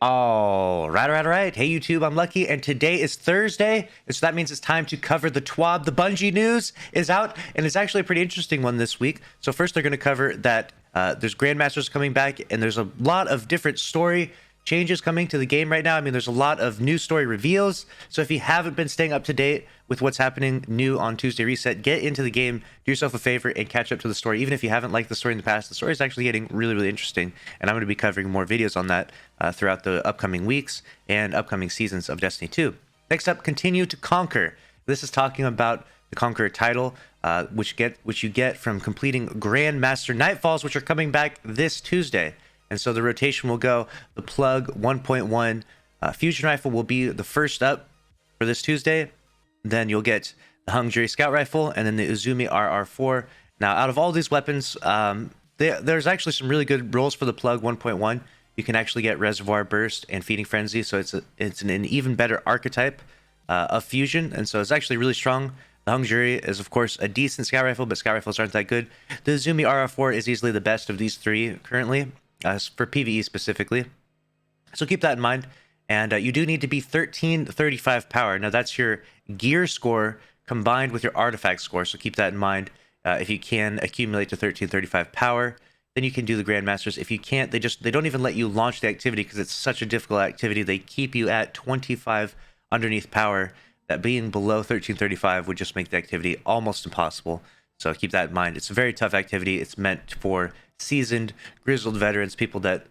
All right. Hey, YouTube, I'm Lucky, and today is Thursday, and so that means it's time to cover the TWAB. The Bungie news is out, and it's actually a pretty interesting one this week. So first, they're going to cover that there's Grandmasters coming back, and there's a lot of different story changes coming to the game right now. I mean, there's a lot of new story reveals. So if you haven't been staying up to date with what's happening new on Tuesday Reset, get into the game, do yourself a favor, and catch up to the story. Even if you haven't liked the story in the past, the story is actually getting really, really interesting. And I'm going to be covering more videos on that throughout the upcoming weeks and upcoming seasons of Destiny 2. Next up, Continue to Conquer. This is talking about the Conqueror title, which you get from completing Grandmaster Nightfalls, which are coming back this Tuesday. And so the rotation will go, the Plug 1.1 Fusion Rifle will be the first up for this Tuesday. Then you'll get the Hung Jury Scout Rifle and then the Uzumi RR4. Now, out of all these weapons, there's actually some really good rolls for the Plug 1.1. You can actually get Reservoir Burst and Feeding Frenzy, so it's an even better archetype of Fusion, and so it's actually really strong. The Hung Jury is, of course, a decent Scout Rifle, but Scout Rifles aren't that good. The Uzumi RR4 is easily the best of these three currently. For PvE specifically, so keep that in mind. And you do need to be 1335 power. Now that's your gear score combined with your artifact score, so keep that in mind. If you can accumulate to 1335 power, then you can do the Grandmasters. If you can't, they don't even let you launch the activity because it's such a difficult activity. They keep you at 25 underneath power. That being below 1335 would just make the activity almost impossible. So keep that in mind. It's a very tough activity. It's meant for seasoned, grizzled veterans, people that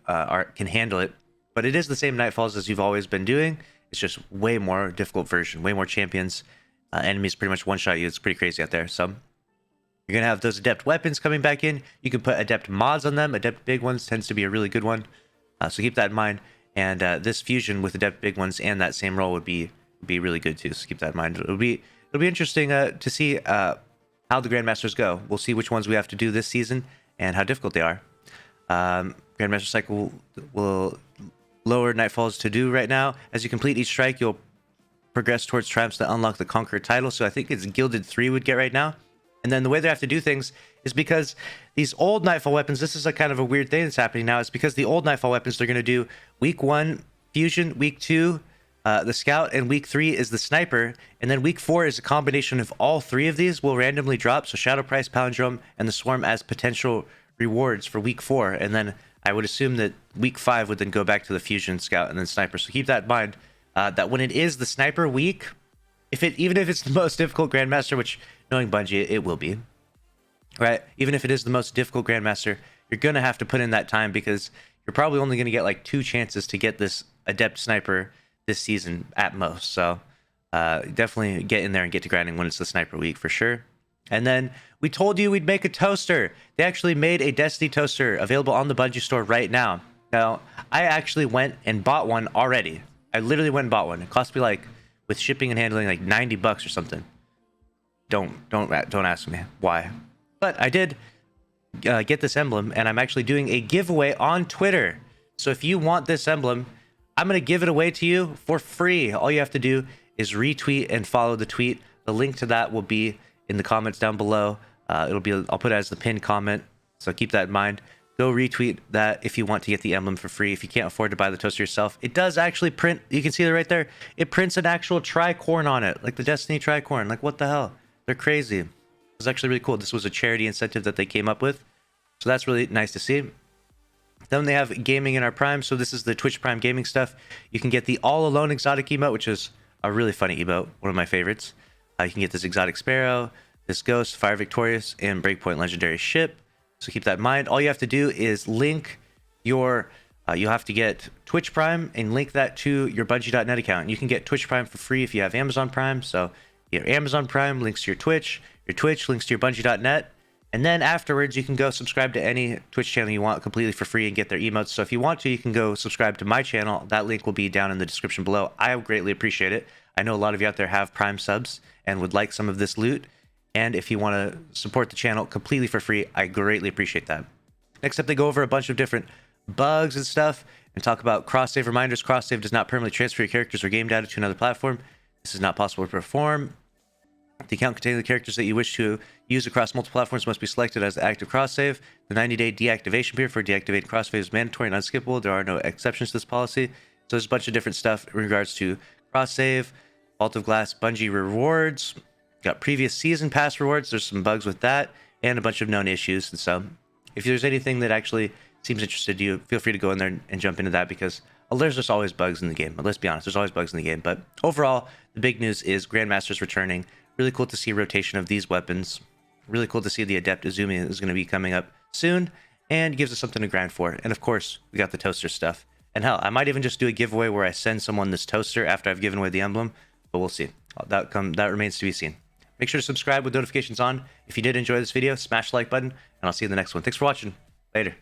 can handle it. But it is the same Nightfalls as you've always been doing. It's just way more difficult version, way more champions. Enemies pretty much one-shot you. It's pretty crazy out there. So you're going to have those Adept weapons coming back in. You can put Adept mods on them. Adept big ones tends to be a really good one. So keep that in mind. And this fusion with Adept big ones and that same role would be really good too. So keep that in mind. It'll be interesting to see how the Grandmasters go. We'll see which ones we have to do this season and how difficult they are. Grandmaster Cycle will lower Nightfalls to do right now. As you complete each strike, you'll progress towards triumphs to unlock the Conqueror title. So I think it's Gilded 3 would get right now. And then the way they have to do things is because these old Nightfall weapons, this is a kind of a weird thing that's happening now. It's because the old Nightfall weapons, they're going to do week 1 Fusion, week 2 the Scout, and week 3 is the Sniper, and then week 4 is a combination of all three of these will randomly drop. So Shadow Price, Palindrome, and the Swarm as potential rewards for week 4, and then I would assume that week 5 would then go back to the Fusion, Scout, and then Sniper. So keep that in mind, that when it is the Sniper week, even if it's the most difficult Grandmaster, which knowing Bungie, it will be, right? Even if it is the most difficult Grandmaster, you're gonna have to put in that time because you're probably only gonna get like 2 chances to get this Adept Sniper this season at most. So definitely get in there and get to grinding when it's the Sniper week for sure. And then we told you we'd make a toaster. They actually made a Destiny toaster available on the Bungie store right now. Now, I actually went and bought one already. I literally went and bought one. It cost me like, with shipping and handling, like $90 or something. Don't ask me why. But I did get this emblem, and I'm actually doing a giveaway on Twitter. So if you want this emblem, I'm going to give it away to you for free. All you have to do is retweet and follow the tweet. The link to that will be in the comments down below. I'll put it as the pinned comment. So keep that in mind. Go retweet that if you want to get the emblem for free. If you can't afford to buy the toaster yourself, it does actually print. You can see it right there. It prints an actual tricorn on it, like the Destiny tricorn. Like, what the hell? They're crazy. It's actually really cool. This was a charity incentive that they came up with. So that's really nice to see. Then they have gaming in our Prime. So this is the Twitch Prime gaming stuff. You can get the All Alone exotic emote, which is a really funny emote, one of my favorites. You can get this exotic Sparrow, this Ghost, Fire Victorious, and Breakpoint legendary ship. So keep that in mind. All you have to do is link your, you have to get Twitch Prime and link that to your Bungie.net account. You can get Twitch Prime for free if you have Amazon Prime. So your Amazon Prime links to your Twitch links to your Bungie.net. And then afterwards, you can go subscribe to any Twitch channel you want completely for free and get their emotes. So if you want to, you can go subscribe to my channel. That link will be down in the description below. I greatly appreciate it. I know a lot of you out there have Prime subs and would like some of this loot. And if you want to support the channel completely for free, I greatly appreciate that. Next up, they go over a bunch of different bugs and stuff and talk about cross-save reminders. Cross-save does not permanently transfer your characters or game data to another platform. This is not possible to perform. The account containing the characters that you wish to use across multiple platforms must be selected as active cross-save. The 90-day deactivation period for deactivating cross-save is mandatory and unskippable. There are no exceptions to this policy. So there's a bunch of different stuff in regards to cross save, Vault of Glass, Bungie rewards, got previous season pass rewards. There's some bugs with that and a bunch of known issues. And so if there's anything that actually seems interested to you, feel free to go in there and jump into that, because there's just always bugs in the game. But let's be honest, there's always bugs in the game. But overall, the big news is Grandmaster's returning. Really cool to see a rotation of these weapons. Really cool to see the Adept Izumi is going to be coming up soon, and gives us something to grind for. And of course, we got the toaster stuff. And hell, I might even just do a giveaway where I send someone this toaster after I've given away the emblem, but we'll see. That remains to be seen. Make sure to subscribe with notifications on. If you did enjoy this video, smash the like button, and I'll see you in the next one. Thanks for watching. Later.